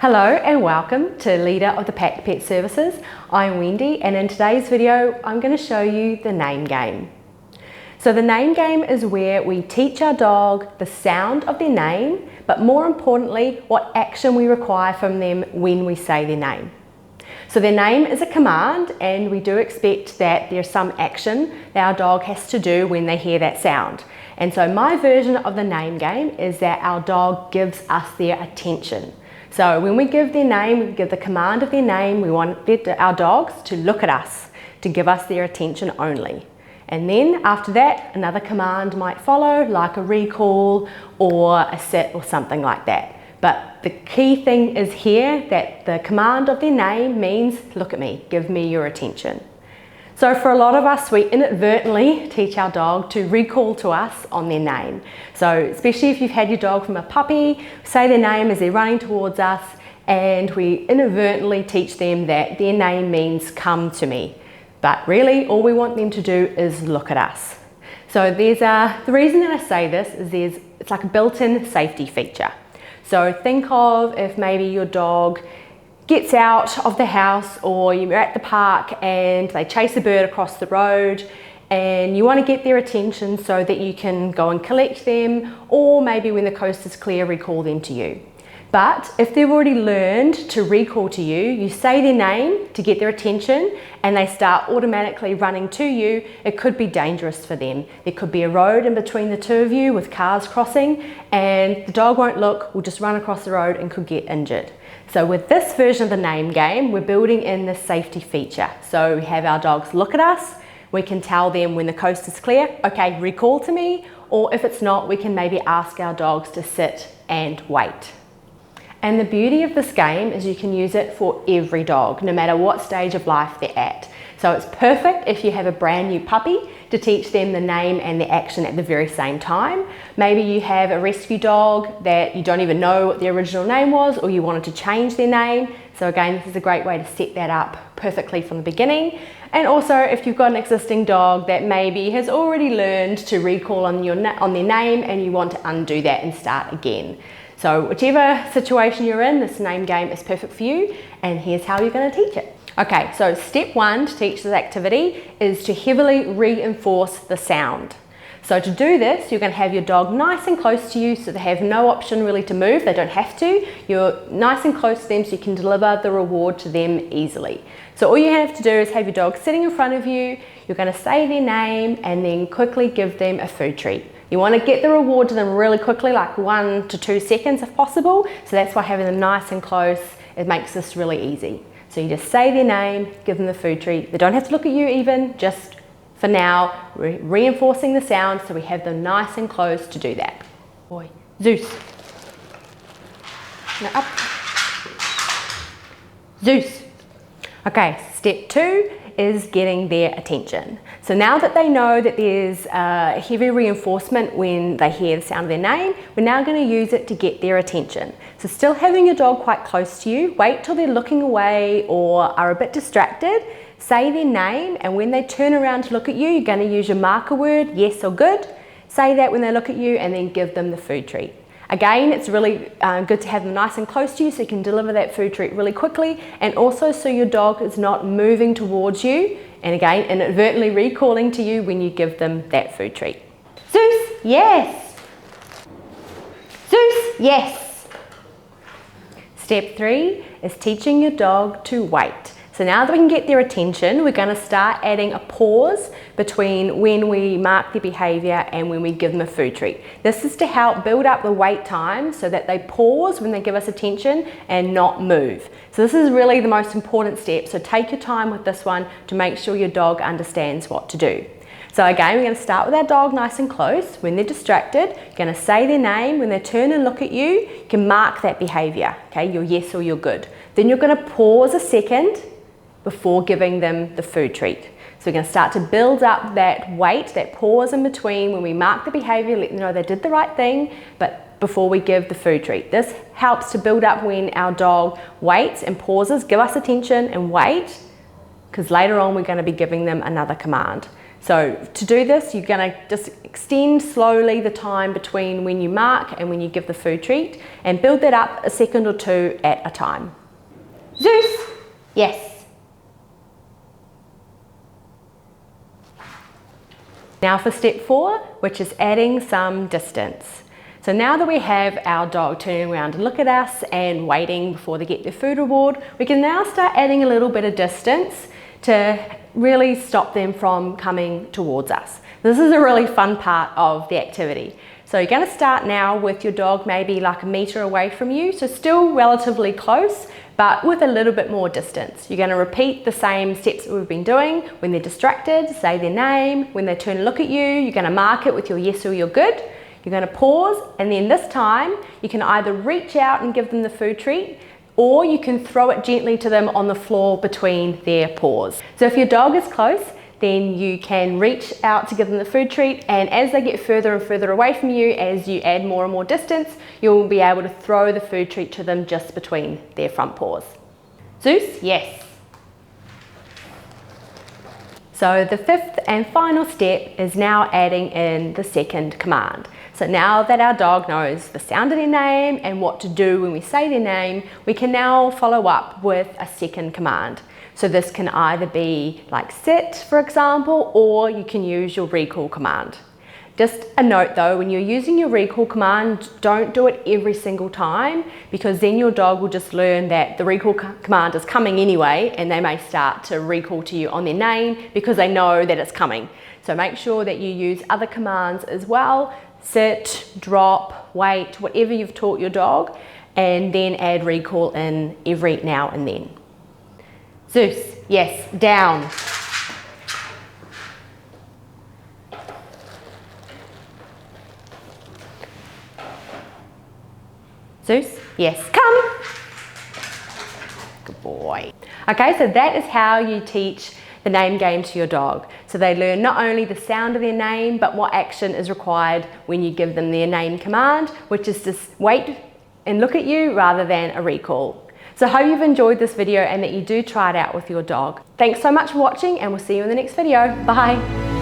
Hello and welcome to Leader of the Pack Pet Services. I'm Wendy, and in today's video I'm going to show you the name game. So the name game is where we teach our dog the sound of their name, but more importantly what action we require from them when we say their name. So their name is a command, and we do expect that there's some action that our dog has to do when they hear that sound. And so my version of the name game is that our dog gives us their attention. So when we give their name, we give the command of their name, we want our dogs to look at us, to give us their attention only. And then after that, another command might follow, like a recall or a sit or something like that. But the key thing is here that the command of their name means, look at me, give me your attention. So for a lot of us, we inadvertently teach our dog to recall to us on their name. So especially if you've had your dog from a puppy, say their name as they're running towards us, and we inadvertently teach them that their name means come to me. But really all we want them to do is look at us. So the reason that I say this is it's like a built-in safety feature. So think of if maybe your dog gets out of the house, or you're at the park and they chase a bird across the road, and you want to get their attention so that you can go and collect them, or maybe when the coast is clear, recall them to you. But if they've already learned to recall to you, you say their name to get their attention and they start automatically running to you, it could be dangerous for them. There could be a road in between the two of you with cars crossing, and the dog won't look, will just run across the road and could get injured. So with this version of the name game, we're building in this safety feature. So we have our dogs look at us, we can tell them when the coast is clear, okay, recall to me, or if it's not, we can maybe ask our dogs to sit and wait. And the beauty of this game is you can use it for every dog, no matter what stage of life they're at. So it's perfect if you have a brand new puppy to teach them the name and the action at the very same time. Maybe you have a rescue dog that you don't even know what the original name was, or you wanted to change their name. So again, this is a great way to set that up perfectly from the beginning. And also if you've got an existing dog that maybe has already learned to recall on their name and you want to undo that and start again. So whichever situation you're in, this name game is perfect for you, and here's how you're going to teach it. Okay, so step one to teach this activity is to heavily reinforce the sound. So to do this, you're going to have your dog nice and close to you, so they have no option really to move, they don't have to. You're nice and close to them so you can deliver the reward to them easily. So all you have to do is have your dog sitting in front of you, you're going to say their name and then quickly give them a food treat. You want to get the reward to them really quickly, like 1 to 2 seconds if possible. So that's why having them nice and close, it makes this really easy. So you just say their name, give them the food treat. They don't have to look at you even, just for now, reinforcing the sound so we have them nice and close to do that. Boy, Zeus. Now up. Zeus. Okay, step two is getting their attention. So now that they know that there's heavy reinforcement when they hear the sound of their name, we're now going to use it to get their attention. So still having your dog quite close to you, wait till they're looking away or are a bit distracted, say their name, and when they turn around to look at you, you're going to use your marker word, yes or good. Say that when they look at you and then give them the food treat. Again, it's really good to have them nice and close to you so you can deliver that food treat really quickly, and also so your dog is not moving towards you and again inadvertently recalling to you when you give them that food treat. Zeus, yes. Zeus, yes. Step three is teaching your dog to wait. So now that we can get their attention, we're going to start adding a pause between when we mark their behaviour and when we give them a food treat. This is to help build up the wait time so that they pause when they give us attention and not move. So this is really the most important step. So take your time with this one to make sure your dog understands what to do. So again, we're going to start with our dog nice and close. When they're distracted, you're going to say their name. When they turn and look at you, you can mark that behaviour. Okay, your yes or your good. Then you're going to pause a second before giving them the food treat. So we're going to start to build up that wait, that pause in between when we mark the behaviour, let them know they did the right thing, but before we give the food treat. This helps to build up when our dog waits and pauses, give us attention and wait, because later on we're going to be giving them another command. So to do this, you're gonna just extend slowly the time between when you mark and when you give the food treat, and build that up a second or two at a time. Zeus, yes. Now for step 4, which is adding some distance. So now that we have our dog turning around to look at us and waiting before they get their food reward, we can now start adding a little bit of distance to really stop them from coming towards us. This is a really fun part of the activity. So you're going to start now with your dog maybe like a metre away from you, so still relatively close, but with a little bit more distance. You're going to repeat the same steps that we've been doing. When they're distracted, say their name. When they turn and look at you, you're going to mark it with your yes or your good. You're going to pause, and then this time you can either reach out and give them the food treat, or you can throw it gently to them on the floor between their paws. So if your dog is close, then you can reach out to give them the food treat, and as they get further and further away from you, as you add more and more distance, you'll be able to throw the food treat to them just between their front paws. Zeus, yes. So the 5th and final step is now adding in the second command. So now that our dog knows the sound of their name and what to do when we say their name, we can now follow up with a second command. So this can either be like sit, for example, or you can use your recall command. Just a note though, when you're using your recall command, don't do it every single time, because then your dog will just learn that the recall command is coming anyway, and they may start to recall to you on their name because they know that it's coming. So make sure that you use other commands as well. Sit, drop, wait, whatever you've taught your dog, and then add recall in every now and then. Zeus, yes, down. Zeus, yes, come. Good boy. Okay, so that is how you teach the name game to your dog. So they learn not only the sound of their name, but what action is required when you give them their name command, which is to wait and look at you rather than a recall. So I hope you've enjoyed this video and that you do try it out with your dog. Thanks so much for watching, and we'll see you in the next video. Bye.